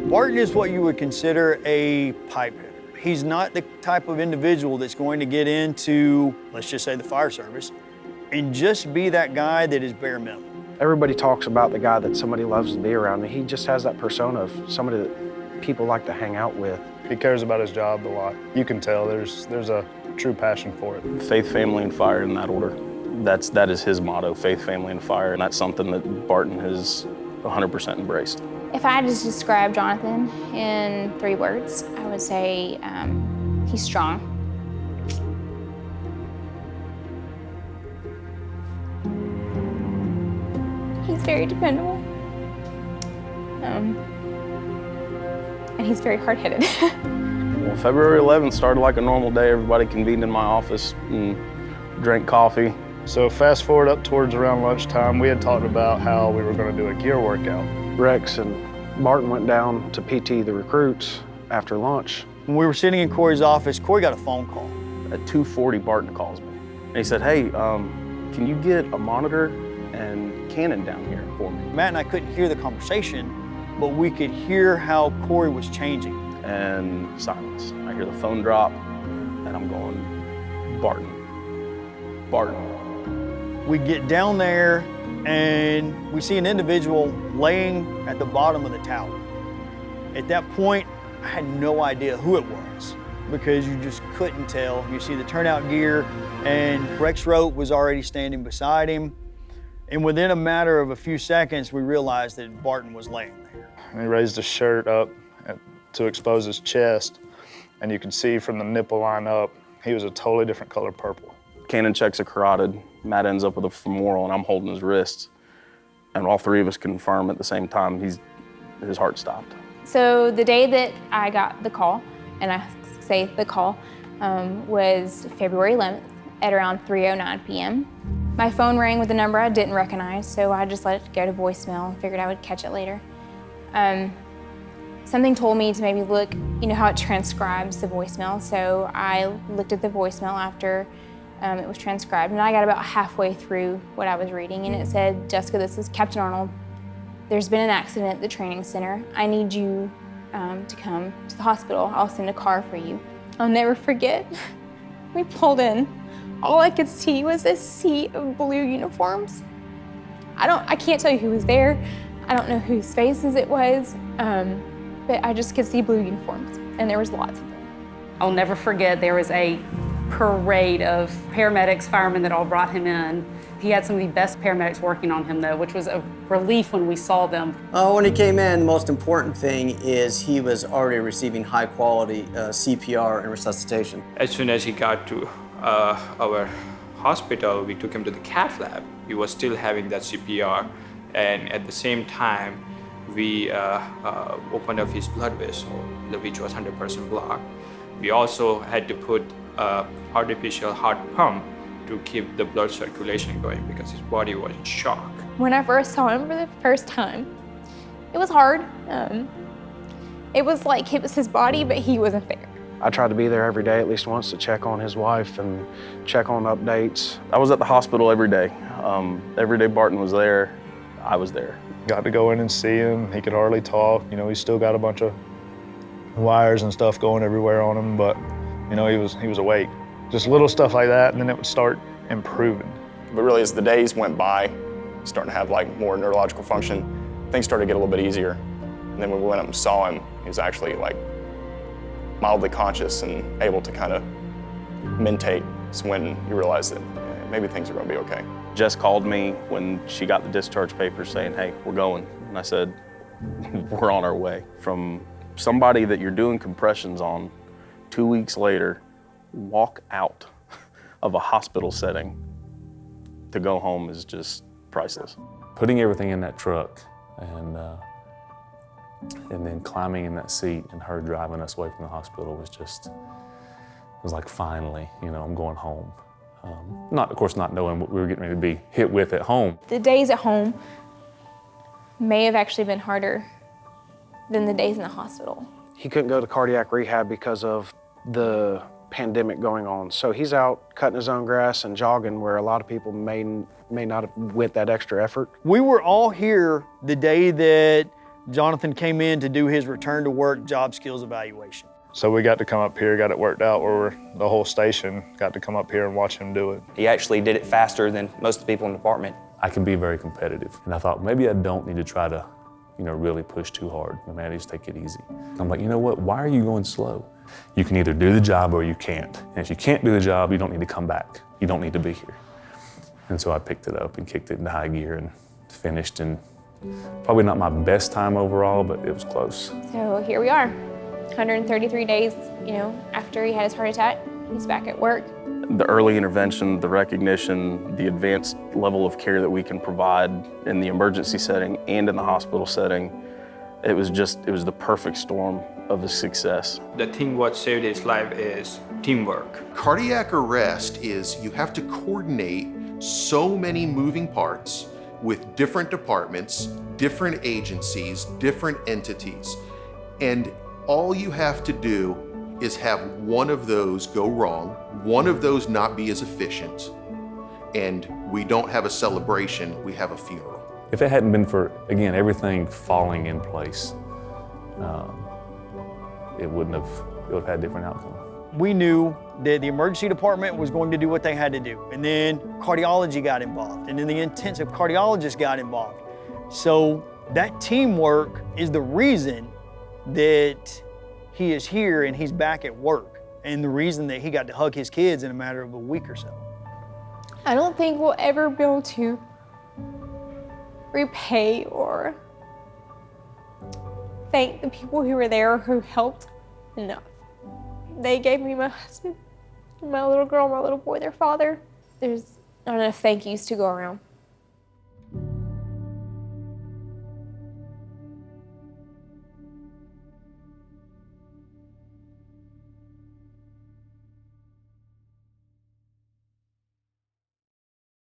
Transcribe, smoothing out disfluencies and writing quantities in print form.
Barton is what you would consider a pipe hitter. He's not the type of individual that's going to get into, let's just say, the fire service and just be that guy that is bare minimum. Everybody talks about the guy that somebody loves to be around. He just has that persona of somebody that people like to hang out with. He cares about his job a lot. You can tell there's a true passion for it. Faith, family, and fire in that order. That is his motto, faith, family, and fire, and that's something that Barton has 100% embraced. If I had to describe Jonathan in 3 words, I would say he's strong. He's very dependable. And he's very hard-headed. Well, February 11th started like a normal day. Everybody convened in my office and drank coffee. So fast forward up towards around lunchtime, we had talked about how we were going to do a gear workout. Rex and Barton went down to PT the recruits after lunch. When we were sitting in Corey's office, Corey got a phone call. At 2:40, Barton calls me. And he said, hey, can you get a monitor and Canon down here for me? Matt and I couldn't hear the conversation, but we could hear how Corey was changing. And silence. I hear the phone drop, and I'm going, Barton. We get down there, and we see an individual laying at the bottom of the tower. At that point, I had no idea who it was because you just couldn't tell. You see the turnout gear, and Rex Rote was already standing beside him. And within a matter of a few seconds, we realized that Barton was laying there. And he raised his shirt up to expose his chest, and you could see from the nipple line up, he was a totally different color purple. Cannon checks a carotid. Matt ends up with a femoral, and I'm holding his wrist. And all 3 of us confirm at the same time his heart stopped. So the day that I got the call, and I say the call, was February 11th at around 3:09 p.m. My phone rang with a number I didn't recognize, so I just let it go to voicemail and figured I would catch it later. Something told me to maybe look, how it transcribes the voicemail, so I looked at the voicemail after it was transcribed, and I got about halfway through what I was reading, and it said, Jessica, this is Captain Arnold. There's been an accident at the training center. I need you to come to the hospital. I'll send a car for you. I'll never forget. We pulled in. All I could see was a sea of blue uniforms. I can't tell you who was there. I don't know whose faces it was, but I just could see blue uniforms, and there was lots of them. I'll never forget, there was a parade of paramedics, firemen that all brought him in. He had some of the best paramedics working on him, though, which was a relief when we saw them. When he came in, the most important thing is he was already receiving high-quality CPR and resuscitation. As soon as he got to our hospital, we took him to the cath lab. He was still having that CPR, and at the same time, we opened up his blood vessel, which was 100% blocked. We also had to put artificial heart pump to keep the blood circulation going because his body was in shock. When I first saw him for the first time, it was hard. It was like it was his body, but he wasn't there. I tried to be there every day at least once to check on his wife and check on updates. I was at the hospital every day. Every day Barton was there, I was there. Got to go in and see him. He could hardly talk. He's still got a bunch of wires and stuff going everywhere on him, but he was awake. Just little stuff like that, and then it would start improving. But really, as the days went by, starting to have more neurological function, things started to get a little bit easier. And then when we went up and saw him, he was actually mildly conscious and able to kind of mentate. It's when you realize that maybe things are going to be okay. Jess called me when she got the discharge papers saying, hey, we're going. And I said, we're on our way. From somebody that you're doing compressions on 2 weeks later, walk out of a hospital setting to go home is just priceless. Putting everything in that truck and then climbing in that seat and her driving us away from the hospital was like, finally, I'm going home. Of course, not knowing what we were getting ready to be hit with at home. The days at home may have actually been harder than the days in the hospital. He couldn't go to cardiac rehab because of the pandemic going on. So he's out cutting his own grass and jogging where a lot of people may not have went that extra effort. We were all here the day that Jonathan came in to do his return to work job skills evaluation. So we got to come up here, got it worked out where the whole station got to come up here and watch him do it. He actually did it faster than most of the people in the department. I can be very competitive. And I thought maybe I don't need to try to, really push too hard. Maybe I just take it easy. I'm like, you know what, why are you going slow? You can either do the job or you can't. And if you can't do the job, you don't need to come back. You don't need to be here. And so I picked it up and kicked it into high gear and finished in probably not my best time overall, but it was close. So here we are, 133 days, after he had his heart attack, he's back at work. The early intervention, the recognition, the advanced level of care that we can provide in the emergency setting and in the hospital setting, it was the perfect storm of a success. The thing what saved his life is teamwork. Cardiac arrest is you have to coordinate so many moving parts with different departments, different agencies, different entities. And all you have to do is have one of those go wrong, one of those not be as efficient, and we don't have a celebration, we have a funeral. If it hadn't been for, again, everything falling in place, it would have had a different outcome. We knew that the emergency department was going to do what they had to do. And then cardiology got involved. And then the intensive cardiologist got involved. So that teamwork is the reason that he is here and he's back at work. And the reason that he got to hug his kids in a matter of a week or so. I don't think we'll ever be able to repay or thank the people who were there who helped enough. They gave me my husband, my little girl, my little boy, their father. There's not enough thank yous to go around.